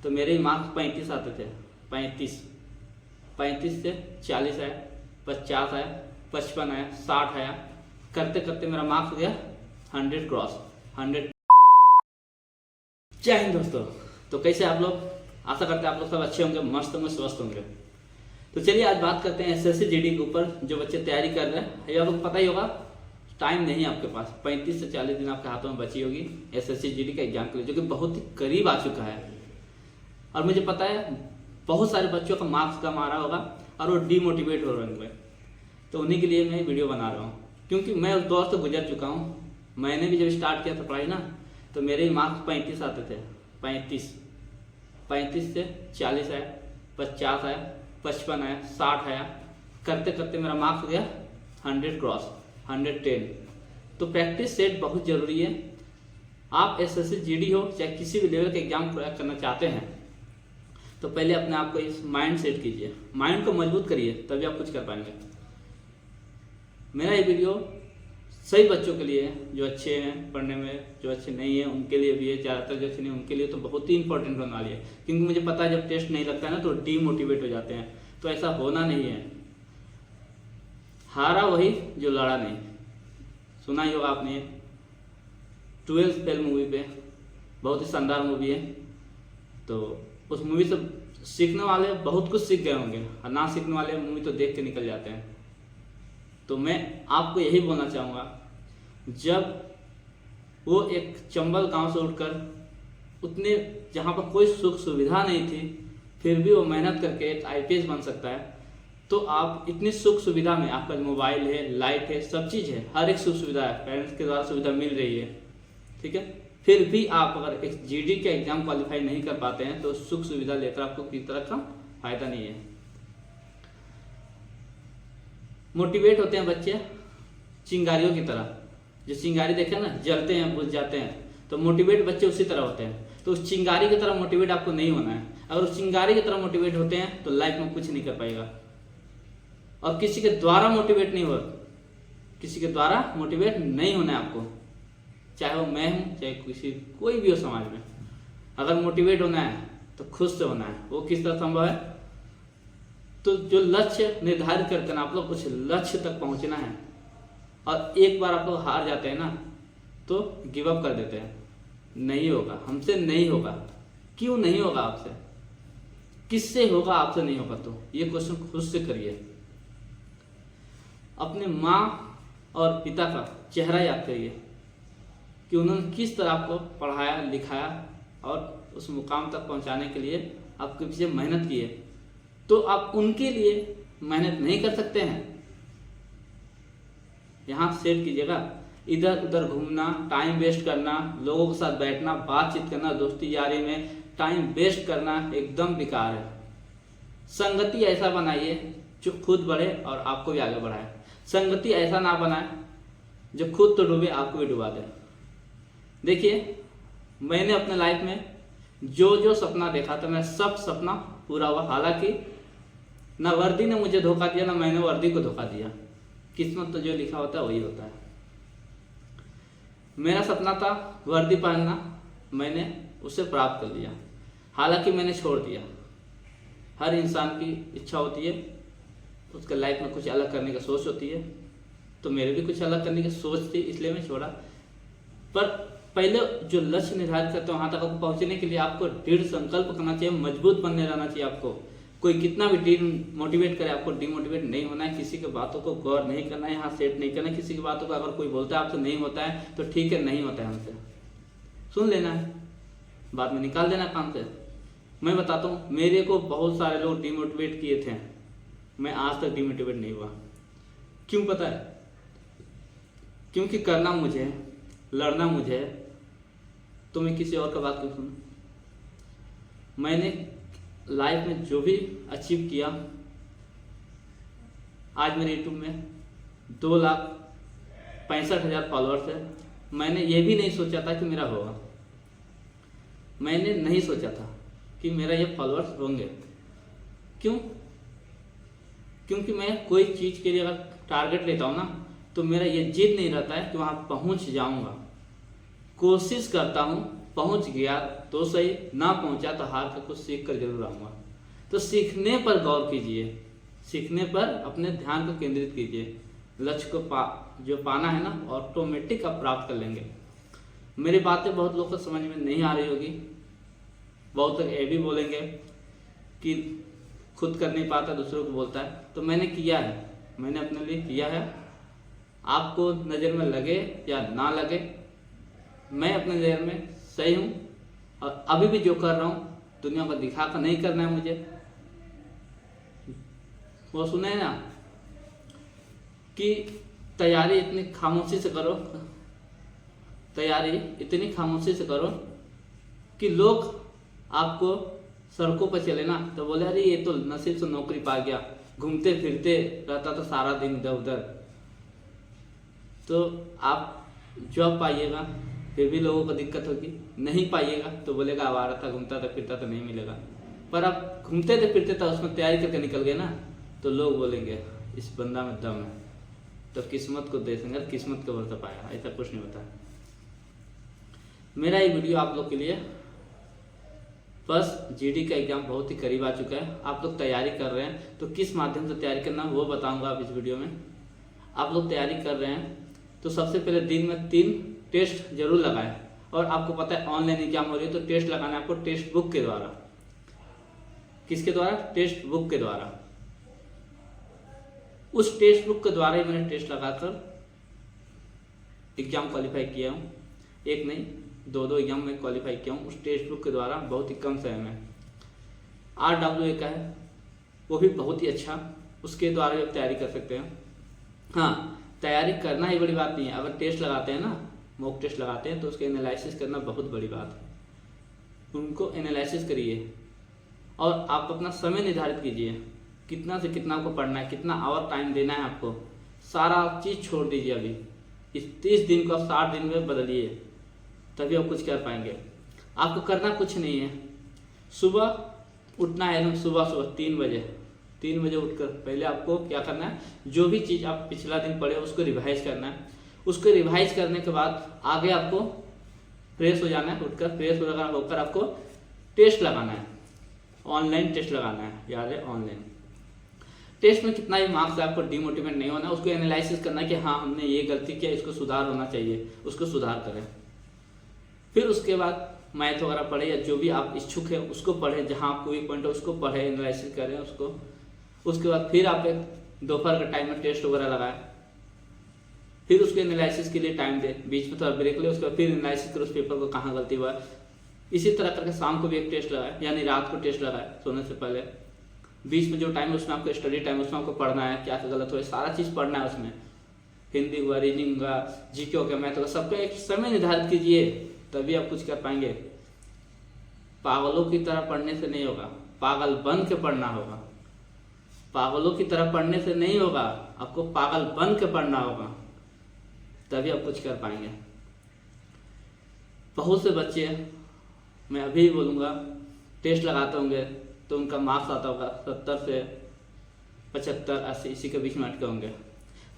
तो मेरे मार्क्स 35 आते थे। 35 से 40 आया, 50 आया, 55 आया, 60 आया, करते करते मेरा मार्क्स गया 100 क्रॉस 100। जय हिंद दोस्तों। तो कैसे आप लोग? आशा करते हैं आप लोग सब अच्छे होंगे, मस्त होंगे, स्वस्थ होंगे। तो चलिए आज बात करते हैं एसएससी जीडी के ऊपर। जो बच्चे तैयारी कर रहे हैं, ये आपको पता ही होगा, टाइम नहीं है आपके पास, 35 से 40 दिन आपके हाथों में बची होगी एसएससी जीडी का एग्जाम के लिए, जो कि बहुत ही करीब आ चुका है। और मुझे पता है बहुत सारे बच्चों का मार्क्स कम आ रहा होगा और वो डीमोटिवेट हो रहे होंगे। तो उन्हीं के लिए मैं वीडियो बना रहा हूँ, क्योंकि मैं उस दौर से गुजर चुका हूँ। मैंने भी जब स्टार्ट किया था पढ़ाई ना, तो मेरे मार्क्स 35 आते थे। 35 से 40 आया, 50 आया, 55 आया, 60 आया, करते करते मेरा मार्क्स गया 100 क्रॉस 110। तो प्रैक्टिस सेट बहुत ज़रूरी है। आप एसएससी जीडी हो चाहे किसी भी लेवल के एग्जाम क्रैक करना चाहते हैं, तो पहले अपने आप को इस माइंड सेट कीजिए, माइंड को मजबूत करिए, तभी आप कुछ कर पाएंगे। मेरा ये वीडियो सही बच्चों के लिए है, जो अच्छे हैं पढ़ने में, जो अच्छे नहीं है उनके लिए भी है, ज़्यादातर जो अच्छे नहीं उनके लिए तो बहुत ही इंपॉर्टेंट होने वाली है। क्योंकि मुझे पता है जब टेस्ट नहीं लगता है ना, तो डीमोटिवेट हो जाते हैं। तो ऐसा होना नहीं है। हारा वही जो लड़ा नहीं। सुना ही होगा आपने 12th फेल मूवी पे, बहुत ही शानदार मूवी है। तो उस मूवी से सीखने वाले बहुत कुछ सीख गए होंगे, और ना सीखने वाले मूवी तो देख के निकल जाते हैं। तो मैं आपको यही बोलना चाहूँगा, जब वो एक चंबल गांव से उठकर उतने जहाँ पर कोई सुख सुविधा नहीं थी, फिर भी वो मेहनत करके एक आईपीएस बन सकता है, तो आप इतनी सुख सुविधा में, आपका मोबाइल है, लाइट है, सब चीज़ है, हर एक सुख सुविधा है, पेरेंट्स के द्वारा सुविधा मिल रही है, ठीक है, फिर भी आप अगर एक जीडी का एग्जाम क्वालिफाई नहीं कर पाते हैं, तो सुख सुविधा लेकर आपको किसी तरह का फायदा नहीं है। मोटिवेट होते हैं बच्चे चिंगारियों की तरह। जो चिंगारी देखे ना, जलते हैं, बुझ जाते हैं, तो मोटिवेट बच्चे उसी तरह होते हैं। तो उस चिंगारी की तरह मोटिवेट आपको नहीं होना है। अगर उस चिंगारी की तरह मोटिवेट होते हैं तो लाइफ में कुछ नहीं कर पाएगा। और किसी के द्वारा मोटिवेट नहीं हो, किसी के द्वारा मोटिवेट नहीं होना है आपको, चाहे वो मैं हूँ चाहे कोई भी हो समाज में। अगर मोटिवेट होना है तो खुद से होना है। वो किस तरह संभव है? तो जो लक्ष्य निर्धारित करके ना, आप लोग उस लक्ष्य तक पहुंचना है, और एक बार आप लोग हार जाते हैं ना, तो गिव अप कर देते हैं, नहीं होगा, हमसे नहीं होगा। क्यों नहीं होगा आपसे? किससे होगा? आपसे नहीं होगा। तो ये क्वेश्चन खुद से करिए। अपने माँ और पिता का चेहरा याद करिए कि उन्होंने किस तरह आपको पढ़ाया लिखाया और उस मुकाम तक पहुंचाने के लिए आपके पीछे मेहनत की है। तो आप उनके लिए मेहनत नहीं कर सकते हैं? यहाँ सेट कीजिएगा। इधर उधर घूमना, टाइम वेस्ट करना, लोगों के साथ बैठना, बातचीत करना, दोस्ती यारी में टाइम वेस्ट करना एकदम बेकार है। संगति ऐसा बनाइए जो खुद बढ़े और आपको भी आगे बढ़ाए। संगति ऐसा ना बनाए जो खुद तो डूबे आपको भी डुबा दे। देखिए, मैंने अपने लाइफ में जो जो सपना देखा था, मैं सब सपना पूरा हुआ। हालांकि ना वर्दी ने मुझे धोखा दिया, ना मैंने वर्दी को धोखा दिया। किस्मत तो जो लिखा होता है वही होता है। मेरा सपना था वर्दी पहनना, मैंने उसे प्राप्त कर लिया। हालांकि मैंने छोड़ दिया। हर इंसान की इच्छा होती है, उसके लाइफ में कुछ अलग करने की सोच होती है। तो मेरे भी कुछ अलग करने की सोच थी, इसलिए मैं छोड़ा। पर पहले जो लक्ष्य निर्धारित करते हैं, वहाँ तक आपको पहुँचने के लिए आपको दृढ़ संकल्प करना चाहिए, मजबूत बनने रहना चाहिए आपको। कोई कितना भी मोटिवेट करे, आपको डिमोटिवेट नहीं होना है। किसी के बातों को गौर नहीं करना है, यहाँ सेट नहीं करना है किसी की बातों को। अगर कोई बोलता है आपसे नहीं होता है तो ठीक है, नहीं होता है, हमसे सुन लेना है, बाद में निकाल देना काम से। मैं बताता हूँ, मेरे को बहुत सारे लोग डिमोटिवेट किए थे, मैं आज तक डिमोटिवेट नहीं हुआ। क्यों पता है? क्योंकि करना मुझे है, लड़ना मुझे है, तो मैं किसी और का बात क्यों सुनूं? मैंने लाइफ में जो भी अचीव किया, आज मेरे यूट्यूब में 2,65,000 फॉलोअर्स है। मैंने ये भी नहीं सोचा था कि मेरा होगा। मैंने नहीं सोचा था कि मेरा ये फॉलोअर्स होंगे। क्यों? क्योंकि मैं कोई चीज़ के लिए अगर टारगेट लेता हूँ ना, तो मेरा ये जिद नहीं रहता है कि वहाँ पहुँच जाऊँगा। कोशिश करता हूँ पहुंच गया तो सही, ना पहुंचा तो हार का कुछ सीख कर जरूर आऊँगा। तो सीखने पर गौर कीजिए, सीखने पर अपने ध्यान को केंद्रित कीजिए। लक्ष्य को जो पाना है ना, ऑटोमेटिक आप प्राप्त कर लेंगे। मेरी बातें बहुत लोग को समझ में नहीं आ रही होगी, बहुत लोग ये भी बोलेंगे कि खुद कर नहीं पाता दूसरों को बोलता है। तो मैंने किया है, मैंने अपने लिए किया है। आपको नज़र में लगे या ना लगे, मैं अपने नज़र में सही हूँ और अभी भी जो कर रहा हूँ दुनिया को दिखा कर नहीं करना है मुझे। वो सुने ना कि तैयारी इतनी खामोशी से करो, तैयारी इतनी खामोशी से करो कि लोग आपको सड़कों पर चले ना तो बोले अरे ये तो नसीब से नौकरी पा गया, घूमते फिरते रहता था सारा दिन इधर उधर। तो आप जॉब पाइएगा फिर भी लोगों को दिक्कत होगी, नहीं पाइएगा तो बोलेगा आवारा था, घूमता था फिरता था, नहीं मिलेगा। पर आप घूमते थे फिरते था, उसमें तैयारी करके निकल गए ना, तो लोग बोलेंगे इस बंदा में दम है। तो किस्मत को देखेंगे, किस्मत को भरोसा पाया, ऐसा कुछ नहीं होता। मेरा ये वीडियो आप लोग के लिए, बस जीडी का एग्जाम बहुत ही करीब आ चुका है, आप लोग तैयारी कर रहे हैं तो किस माध्यम से तैयारी करना वो बताऊंगा आप इस वीडियो में। आप लोग तैयारी कर रहे हैं तो सबसे पहले दिन में 3 टेस्ट जरूर लगाएं। और आपको पता है ऑनलाइन एग्जाम हो रही है तो टेस्ट लगाना है आपको टेक्स्ट बुक के द्वारा। किसके द्वारा? टेक्स्ट बुक के द्वारा। उस टेक्स्ट बुक के द्वारा ही मैंने टेस्ट लगाकर एग्जाम क्वालिफाई किया हूँ। एक नहीं 2 एग्जाम में क्वालिफाई किया हूँ उस टेक्स्ट बुक के द्वारा, बहुत ही कम समय में। RWA का है वो भी बहुत ही अच्छा, उसके द्वारा भी आप तैयारी कर सकते हैं। हाँ, तैयारी करना ही बड़ी बात नहीं है, अगर टेस्ट लगाते हैं ना, मॉक टेस्ट लगाते हैं तो उसके एनालिसिस करना बहुत बड़ी बात है। उनको एनालिसिस करिए और आप अपना समय निर्धारित कीजिए, कितना से कितना आपको पढ़ना है, कितना आवर टाइम देना है आपको, सारा चीज़ छोड़ दीजिए। अभी इस 30 दिन को आप 60 दिन में बदलिए, तभी आप कुछ कर पाएंगे। आपको करना कुछ नहीं है, सुबह उठना है एकदम सुबह 3 बजे उठकर पहले आपको क्या करना है, जो भी चीज़ आप पिछला दिन पढ़े उसको रिवाइज करना है। उसको रिवाइज करने के बाद आगे आपको फ्रेश हो जाना है, उठकर फ्रेश होकर आपको टेस्ट लगाना है, ऑनलाइन टेस्ट लगाना है। याद है, ऑनलाइन टेस्ट में कितना भी मार्क्स है आपको डिमोटिवेट नहीं होना, उसको एनालिसिस करना है कि हाँ हमने ये गलती किया, इसको सुधार होना चाहिए, उसको सुधार करें। फिर उसके बाद मैथ वगैरह पढ़े या जो भी आप इच्छुक है उसको पढ़े, जहाँ आपको वीक पॉइंट है उसको पढ़े, एनालिसिस करें उसको। उसके बाद फिर आप एक दोपहर के टाइम में टेस्ट वगैरह लगाएं, फिर उसके एनालिसिस के लिए टाइम दे, बीच में थोड़ा ब्रेक ले, उसके बाद फिर एनालिसिस करो उस पेपर को कहाँ गलती हुआ है। इसी तरह करके शाम को भी एक टेस्ट लगाए, यानी रात को टेस्ट लगाए सोने से पहले। बीच में जो टाइम है उसमें आपको स्टडी टाइम, उसमें आपको पढ़ना है, क्या गलत हो सारा चीज़ पढ़ना है उसमें। हिंदी हुआ, रीजनिंग हुआ, जीके हो गया, मैथ होगा, सबका एक समय निर्धारित कीजिए, तभी आप कुछ कर पाएंगे। पागलों की तरह पढ़ने से नहीं होगा, पागल बन के पढ़ना होगा। पागलों की तरह पढ़ने से नहीं होगा, आपको पागल बन के पढ़ना होगा, तभी आप कुछ कर पाएंगे। बहुत से बच्चे, मैं अभी बोलूँगा, टेस्ट लगाते होंगे तो उनका मार्क्स आता होगा 70 से 75, 80 इसी के बीच में अटके होंगे।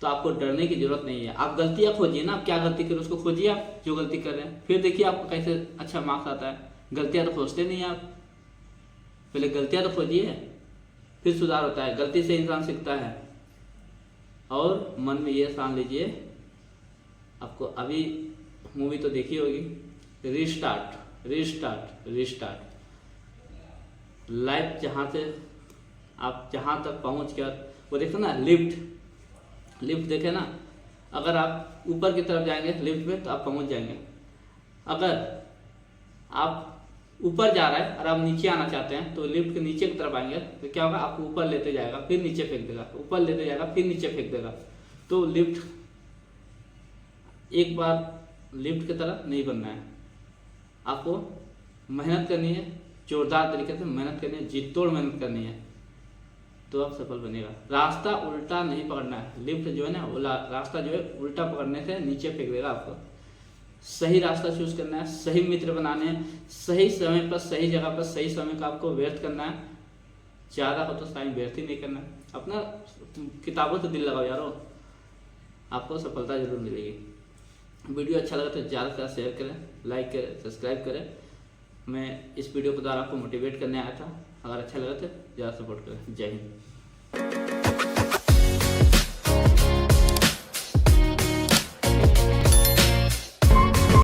तो आपको डरने की जरूरत नहीं है, आप गलतियाँ खोजिए ना, आप क्या गलती करें उसको खोजिए, आप जो गलती कर रहे हैं, फिर देखिए आपको कैसे अच्छा मार्क्स आता है। गलतियाँ तो खोजते नहीं आप, पहले गलतियाँ तो खोजिए, फिर सुधार होता है। गलती से इंसान सीखता है। और मन में ये ठान लीजिए, आपको अभी मूवी तो देखी होगी, रिस्टार्ट रिस्टार्ट रिस्टार्ट। लाइफ जहाँ से आप जहाँ तक पहुँच कर, वो देखो ना लिफ्ट देखे ना, अगर आप ऊपर की तरफ जाएंगे लिफ्ट में तो आप पहुँच जाएंगे। अगर आप ऊपर जा रहा है और आप नीचे आना चाहते हैं तो लिफ्ट के नीचे की तरफ आएंगे तो क्या होगा, आपको ऊपर लेते जाएगा फिर नीचे फेंक देगा, ऊपर लेते जाएगा फिर नीचे फेंक देगा। तो लिफ्ट एक बार लिफ्ट की तरह नहीं बनना है, आपको मेहनत करनी है, जोरदार तरीके से मेहनत करनी है, जी तोड़ मेहनत करनी है, तो आप सफल बनेगा। रास्ता उल्टा नहीं पकड़ना है, लिफ्ट जो है ना वो रास्ता जो है उल्टा पकड़ने से नीचे फेंक देगा आपको। सही रास्ता चूज करना है, सही मित्र बनाने हैं, सही समय पर सही जगह पर सही समय का आपको व्यर्थ करना है। ज़्यादा हो तो टाइम व्यर्थ ही नहीं करना है, अपना किताबों से दिल लगाओ यारो, आपको सफलता जरूर मिलेगी। वीडियो अच्छा लगा तो ज़्यादा से ज़्यादा शेयर करें, लाइक करें, सब्सक्राइब करें। मैं इस वीडियो के द्वारा आपको मोटिवेट करने आया था। अगर अच्छा लगा तो ज़्यादा सपोर्ट करें। जय हिंद।